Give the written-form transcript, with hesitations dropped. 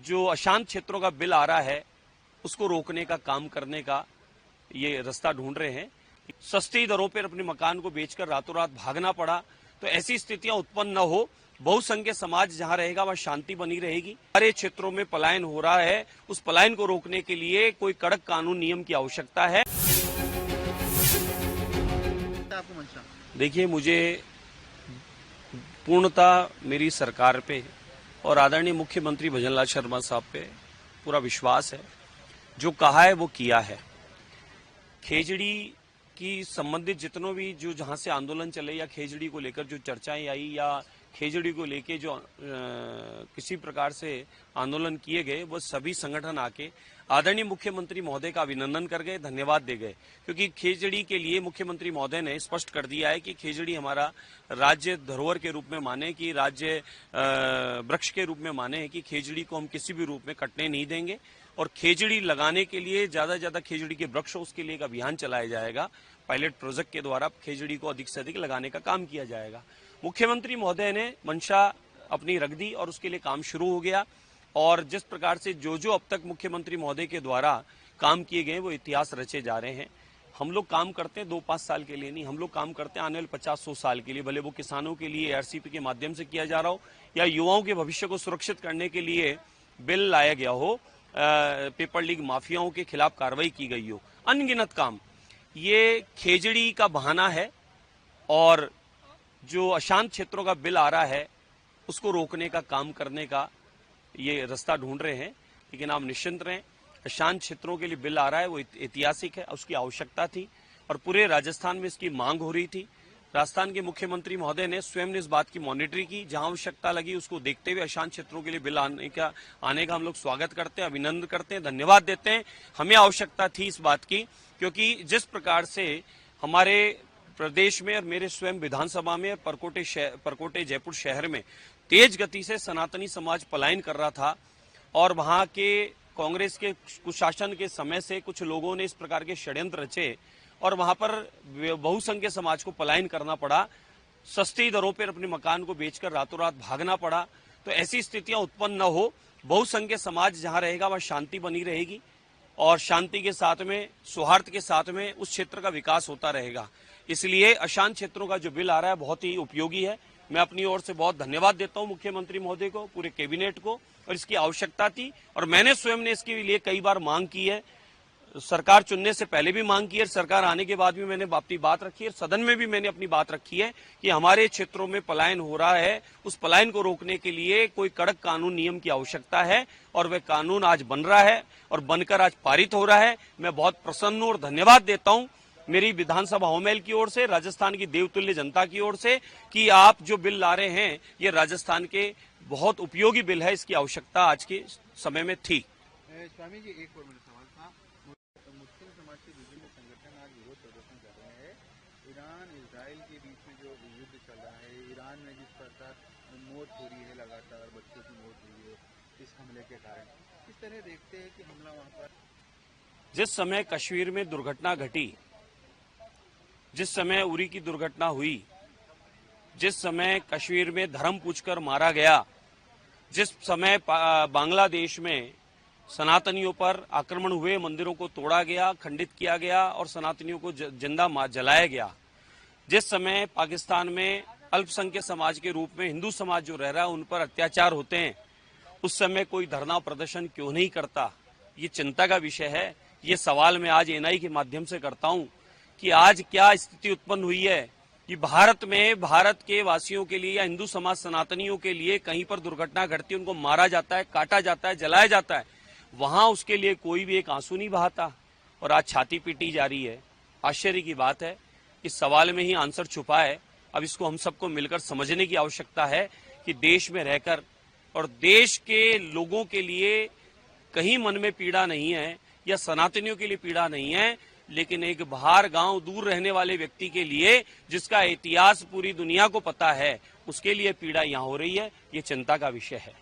जो अशांत क्षेत्रों का बिल आ रहा है उसको रोकने का काम करने का ये रास्ता ढूंढ रहे हैं। सस्ती दरों पर अपने मकान को बेचकर रातों रात भागना पड़ा, तो ऐसी स्थितियां उत्पन्न न हो। बहुसंख्य समाज जहां रहेगा वहां शांति बनी रहेगी। हमारे क्षेत्रों में पलायन हो रहा है, उस पलायन को रोकने के लिए कोई कड़क कानून नियम की आवश्यकता है। देखिए, मुझे पूर्णतः मेरी सरकार पे और आदरणीय मुख्यमंत्री भजनलाल शर्मा साहब पे पूरा विश्वास है। जो कहा है वो किया है। खेजड़ी की संबंधित जितनों भी जो जहां से आंदोलन चले या खेजड़ी को लेकर जो चर्चाएं आई या खेजड़ी को लेकर जो किसी प्रकार से आंदोलन किए गए, वो सभी संगठन आके आदरणीय मुख्यमंत्री महोदय का अभिनंदन कर गए, धन्यवाद दे गए। क्योंकि खेजड़ी के लिए मुख्यमंत्री महोदय ने स्पष्ट कर दिया है कि खेजड़ी हमारा राज्य धरोहर के रूप में माने, कि राज्य वृक्ष के रूप में माने, कि खेजड़ी को हम किसी भी रूप में कटने नहीं देंगे। और खेजड़ी लगाने के लिए ज्यादा से ज्यादा खेजड़ी के वृक्ष हो, उसके लिए एक अभियान चलाया जाएगा। पायलट प्रोजेक्ट के द्वारा खेजड़ी को अधिक से अधिक लगाने का काम किया जाएगा। मुख्यमंत्री महोदय ने मंशा अपनी रख दी और उसके लिए काम शुरू हो गया। और जिस प्रकार से जो अब तक मुख्यमंत्री महोदय के द्वारा काम किए गए वो इतिहास रचे जा रहे हैं। हम लोग काम करते हैं 2-5 साल के लिए नहीं, हम लोग काम करते हैं आने वाले 50-100 साल के लिए। भले वो किसानों के लिए ARCP के माध्यम से किया जा रहा हो या युवाओं के भविष्य को सुरक्षित करने के लिए बिल लाया गया हो, पेपर लीग माफियाओं के खिलाफ कार्रवाई की गई हो, अनगिनत काम। ये खेजड़ी का बहाना है और जो अशांत क्षेत्रों का बिल आ रहा है उसको रोकने का काम करने का ये रास्ता ढूंढ रहे हैं। लेकिन आप निश्चिंत रहें, अशांत क्षेत्रों के लिए बिल आ रहा है वो ऐतिहासिक है, उसकी आवश्यकता थी और पूरे राजस्थान में इसकी मांग हो रही थी। राजस्थान के मुख्यमंत्री महोदय ने स्वयं ने इस बात की मॉनिटरिंग की। जहां आवश्यकता लगी उसको देखते हुए अशांत क्षेत्रों के लिए बिल आने का हम लोग स्वागत करते हैं, अभिनंदन करते हैं, धन्यवाद देते हैं। हमें आवश्यकता थी इस बात की, क्योंकि जिस प्रकार से हमारे प्रदेश में और मेरे स्वयं विधानसभा में परकोटे जयपुर शहर में तेज गति से सनातनी समाज पलायन कर रहा था और वहां के कांग्रेस के कुशासन के समय से कुछ लोगों ने इस प्रकार के षड्यंत्र रचे और वहां पर बहुसंख्य समाज को पलायन करना पड़ा। सस्ती दरों पर अपने मकान को बेचकर रातों रात भागना पड़ा, तो ऐसी स्थितियां उत्पन्न न हो। बहुसंख्य समाज जहां रहेगा वहां शांति बनी रहेगी और शांति के साथ में, सौहार्द के साथ में उस क्षेत्र का विकास होता रहेगा। इसलिए अशांत क्षेत्रों का जो बिल आ रहा है बहुत ही उपयोगी है। मैं अपनी ओर से बहुत धन्यवाद देता हूं मुख्यमंत्री महोदय को, पूरे कैबिनेट को, और इसकी आवश्यकता थी और मैंने स्वयं ने इसके लिए कई बार मांग की है। सरकार चुनने से पहले भी मांग की है, सरकार आने के बाद भी मैंने अपनी बात रखी है, सदन में भी मैंने अपनी बात रखी है कि हमारे क्षेत्रों में पलायन हो रहा है, उस पलायन को रोकने के लिए कोई कड़क कानून नियम की आवश्यकता है और वह कानून आज बन रहा है और बनकर आज पारित हो रहा है। मैं बहुत प्रसन्न हूं और धन्यवाद देता हूं मेरी विधानसभा होमेल की ओर से, राजस्थान की देवतुल्य जनता की ओर से, कि आप जो बिल ला रहे हैं ये राजस्थान के बहुत उपयोगी बिल है। इसकी आवश्यकता आज के समय में थी। स्वामी जी, एक और मेरा सवाल था। मुस्लिम समाज के विभिन्न संगठन आज विरोध प्रदर्शन कर रहे हैं। ईरान इजराइल के बीच में जो युद्ध चल रहा है, ईरान में जिस प्रकार मौत हो रही है, लगातार बच्चों की मौत हुई है इस हमले के कारण, किस तरह देखते हैं कि हमला वहां पर? जिस समय कश्मीर में दुर्घटना घटी, जिस समय उरी की दुर्घटना हुई, जिस समय कश्मीर में धर्म पूछकर मारा गया, जिस समय बांग्लादेश में सनातनियों पर आक्रमण हुए, मंदिरों को तोड़ा गया, खंडित किया गया और सनातनियों को जिंदा जलाया गया, जिस समय पाकिस्तान में अल्पसंख्यक समाज के रूप में हिंदू समाज जो रह रहा है उन पर अत्याचार होते हैं, उस समय कोई धरना प्रदर्शन क्यों नहीं करता? ये चिंता का विषय है। ये सवाल मैं आज NI के माध्यम से करता हूं कि आज क्या स्थिति उत्पन्न हुई है कि भारत में भारत के वासियों के लिए या हिंदू समाज सनातनियों के लिए कहीं पर दुर्घटना घटती है, उनको मारा जाता है, काटा जाता है, जलाया जाता है, वहां उसके लिए कोई भी एक आंसू नहीं बहाता और आज छाती पीटी जा रही है। आश्चर्य की बात है, इस सवाल में ही आंसर छुपा है। अब इसको हम सबको मिलकर समझने की आवश्यकता है कि देश में रहकर और देश के लोगों के लिए कहीं मन में पीड़ा नहीं है या सनातनियों के लिए पीड़ा नहीं है, लेकिन एक बाहर गांव दूर रहने वाले व्यक्ति के लिए जिसका इतिहास पूरी दुनिया को पता है, उसके लिए पीड़ा यहां हो रही है। ये चिंता का विषय है।